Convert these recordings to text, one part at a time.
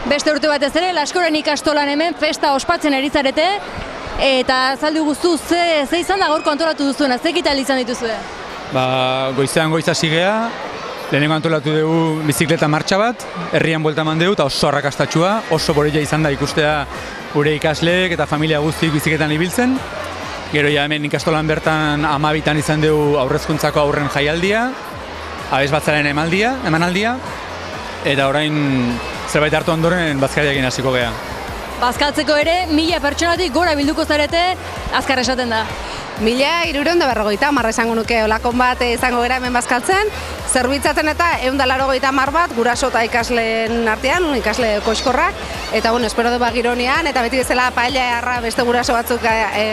Beste urte batez ere, Laskoren ikastolan hemen festa ospatzen ari zarete, eta azaldu guztu ze izan da gaurko antolatu duzuena, ze ekitaldi izan dituzue? Goizean goiz hasi gea, lehenengo antolatu dugu bizikleta martxa bat, herrian buelta eman dugu, eta oso arrakastatsua, oso boreia izan da ikustea gure ikasleek eta familia guztik bizikletan ibiltzen. Gero ja hemen ikastolan bertan 12 izan dugu aurrezkuntzako aurren jaialdia, abesbatzaren emanaldia, eta orain zerbait hartu ondoren bazkariakin hasiko gea. Bazkaltzeko ere, 1000 pertsonatik gora bilduko zarete, azkar esaten da. 1350 esango nuke olakon bat izango gara hemen bazkaltzen, zerbitzatzen eta 180 bat guraso eta ikasleen artean, ikasle koiskorrak, eta espero du gironean, eta beti bezala paella beste guraso batzuk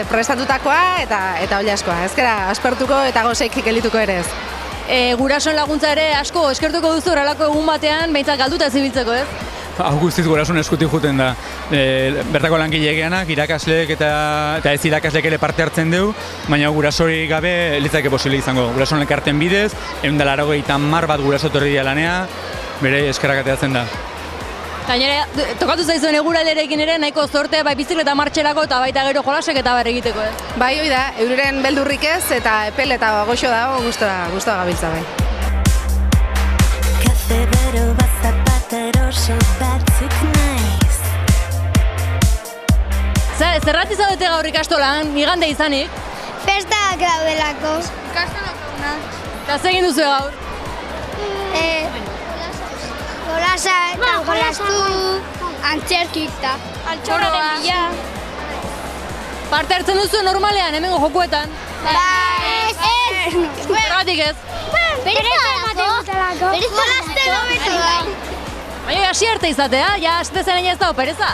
prestatutakoa, eta oli askoa. Ezkera, aspertuko eta gozeik gelituko ere ez. Gurasoen laguntza ere asko eskertuko duzu horrelako egun batean, behintzat galduta ez ibiltzeko, ez? Hau guztiz gurasoen eskutik juten da. Bertako langile egeanak, irakasleek eta ez irakasleek ere parte hartzen dugu, baina gurasori gabe litzake posible izango. Gurasoen elkarten bidez, 180 bat guraso etorri dira lanea, bere eskerrak ateratzen da. Gainera, tokatu zaizuen eguraldiarekin ere nahiko zortea bai bizikleta martxerako eta baita gero jolasek eta bar egiteko, ez? Bai, hoi da, euriren beldurrik ez eta epel eta goxo dago gustora gabiltza bai. Kafe bero eroso batzuk naiz. Zerrati zaudete gaur ikastolan, igande izanik? Festak daudelako. Ikastolakuna. Eta ze egin duzu gaur? Jolasa eta jolastu, antzerkik eta altxorraren bila. Parte hartzen duzu normalean, hemengo jokuetan? Bai, ez! Zergatik ez? Pereza ematen jolasten hobetu da. Baina hasi arte izatea, ja astezen ez dago pereza?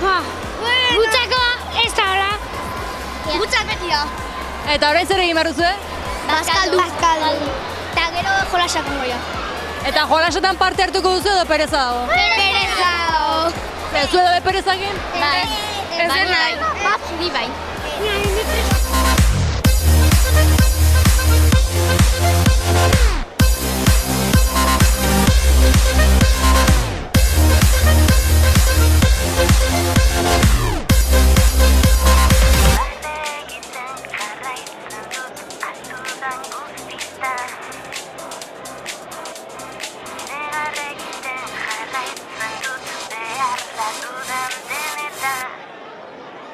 Gutzako ez da hola. Gutzak beti da. Eta orain zer egin behar duzu, Bazkaldu. Eta gero jolasak ongoia. Eta jolasetan parte hartuko duzu edo pereza dago? Pereza dago. Zu edo be perezakin? Bai. Ez nahi. Ni bai.